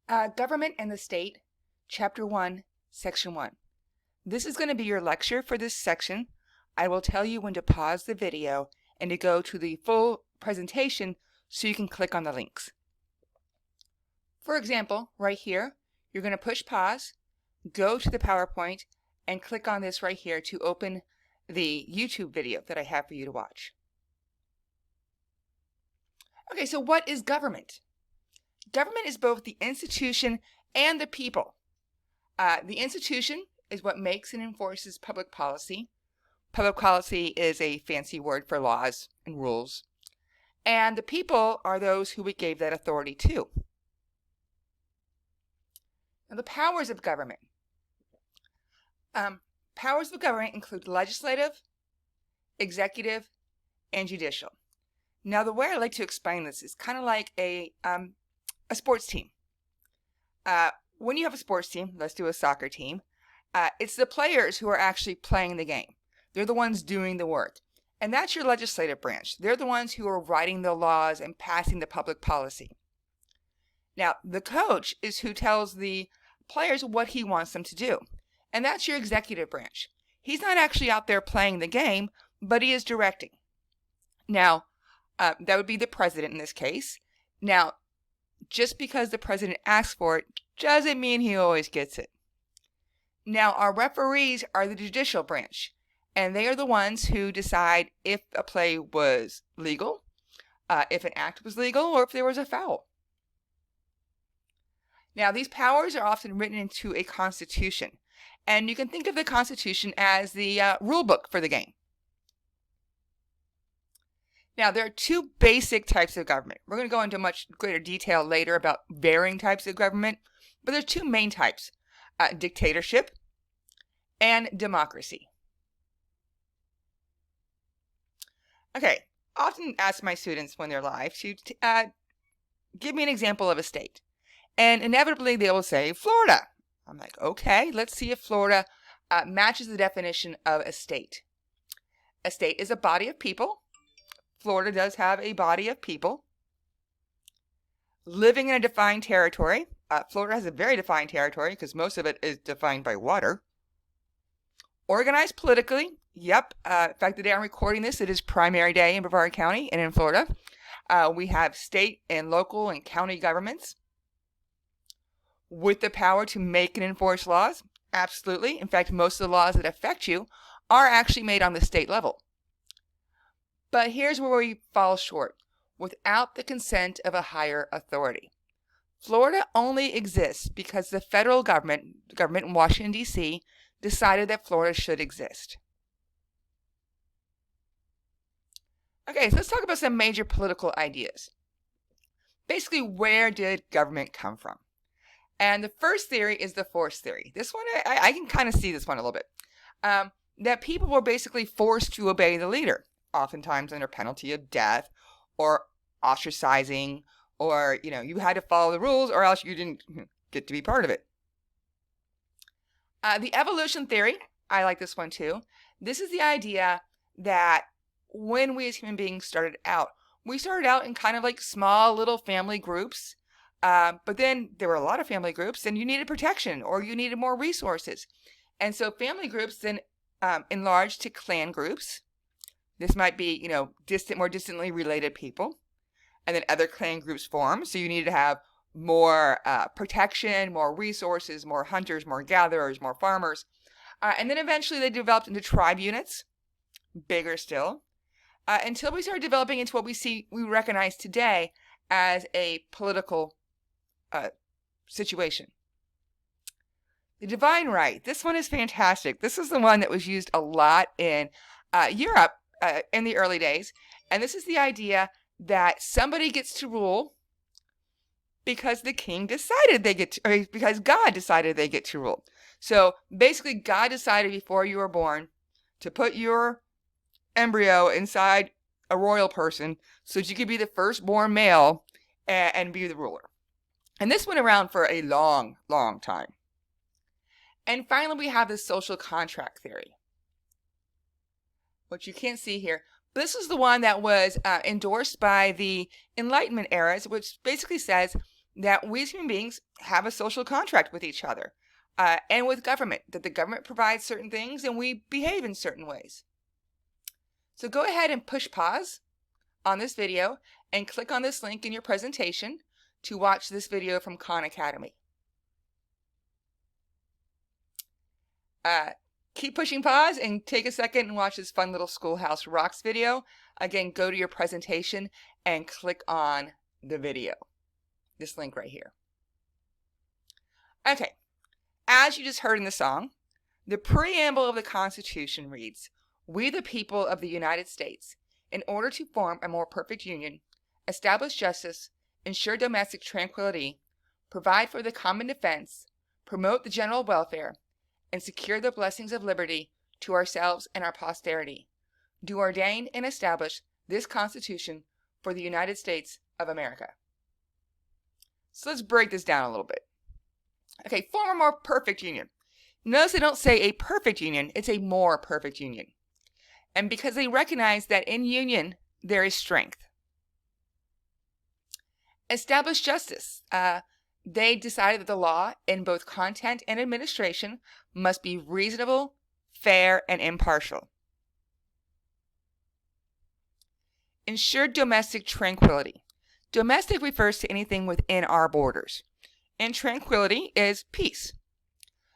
Government and the State, Chapter 1, Section 1. This is going to be your lecture for this section. I will tell you when to pause the video and to go to the full presentation so you can click on the links. For example, right here, you're going to push pause, go to the PowerPoint, and click on this right here to open the YouTube video that I have for you to watch. Okay, so what is government? Government is both the institution and the people. The institution is what makes and enforces public policy. Public policy is a fancy word for laws and rules. And the people are those who we gave that authority to. Now, the powers of government. Powers of government include legislative, executive, and judicial. Now, the way I like to explain this is kind of like a sports team. When you have a sports team, let's do a soccer team, it's the players who are actually playing the game. They're the ones doing the work. And that's your legislative branch. They're the ones who are writing the laws and passing the public policy. Now, the coach is who tells the players what he wants them to do. And that's your executive branch. He's not actually out there playing the game, but he is directing. Now, that would be the president in this case. Now, just because the president asks for it doesn't mean he always gets it. Now, our referees are the judicial branch, and they are the ones who decide if a play was legal, if an act was legal, or if there was a foul. Now, these powers are often written into a constitution, and you can think of the constitution as the rule book for the game. Now, there are two basic types of government. We're going to go into much greater detail later about varying types of government, but there's two main types, dictatorship and democracy. Okay, I often ask my students when they're live to give me an example of a state. And inevitably they will say, Florida. I'm like, okay, let's see if Florida matches the definition of a state. A state is a body of people. Florida does have a body of people living in a defined territory. Florida has a very defined territory because most of it is defined by water. Organized politically. Yep. In fact, the day I'm recording this, it is primary day in Brevard County and in Florida. We have state and local and county governments with the power to make and enforce laws. Absolutely. In fact, most of the laws that affect you are actually made on the state level. But here's where we fall short. Without the consent of a higher authority. Florida only exists because the federal government in Washington, D.C., decided that Florida should exist. Okay, so let's talk about some major political ideas. Basically, where did government come from? And the first theory is the force theory. This one, I can kind of see this one a little bit. That people were basically forced to obey the leader, oftentimes under penalty of death or ostracizing, or, you had to follow the rules or else you didn't get to be part of it. The evolution theory, I like this one too. This is the idea that when we as human beings started out, we started out in kind of like small little family groups. But then there were a lot of family groups and you needed protection or you needed more resources. And so family groups then enlarged to clan groups. This might be, more distantly related people. And then other clan groups formed. So you needed to have more protection, more resources, more hunters, more gatherers, more farmers. And then eventually they developed into tribe units, bigger still, until we started developing into what we recognize today as a political situation. The divine right. This one is fantastic. This is the one that was used a lot in Europe in the early days. And this is the idea that somebody gets to rule because the king decided because God decided they get to rule. So basically God decided before you were born to put your embryo inside a royal person so that you could be the firstborn male and be the ruler. And this went around for a long, long time. And finally, we have the social contract theory, which you can't see here. This is the one that was endorsed by the Enlightenment eras, which basically says that we as human beings have a social contract with each other and with government, that the government provides certain things and we behave in certain ways. So go ahead and push pause on this video and click on this link in your presentation to watch this video from Khan Academy. Keep pushing pause and take a second and watch this fun little Schoolhouse Rocks video. Again, go to your presentation and click on the video. This link right here. Okay, as you just heard in the song, the preamble of the Constitution reads, "We the people of the United States, in order to form a more perfect union, establish justice, ensure domestic tranquility, provide for the common defense, promote the general welfare, and secure the blessings of liberty to ourselves and our posterity, do ordain and establish this Constitution for the United States of America." So let's break this down a little bit. Okay, form a more perfect union. Notice they don't say a perfect union, it's a more perfect union. And because they recognize that in union, there is strength. Establish justice. They decided that the law in both content and administration must be reasonable, fair, and impartial. Ensure domestic tranquility. Domestic refers to anything within our borders, and tranquility is peace.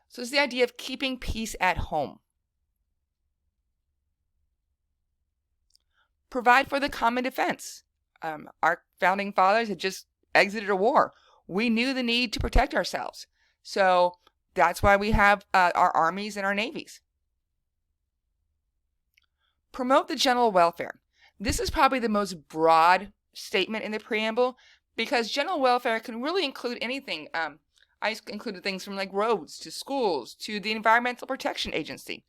So it's the idea of keeping peace at home. Provide for the common defense. Our founding fathers had just exited a war. We knew the need to protect ourselves. So that's why we have our armies and our navies. Promote the general welfare. This is probably the most broad statement in the preamble because general welfare can really include anything. I included things from like roads to schools to the Environmental Protection Agency.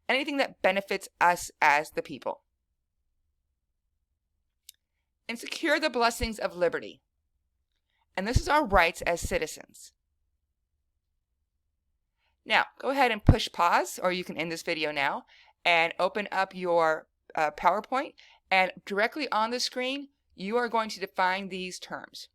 Anything that benefits us as the people. And secure the blessings of liberty. And this is our rights as citizens. Now, go ahead and push pause, or you can end this video now, and open up your PowerPoint, and directly on the screen, you are going to define these terms.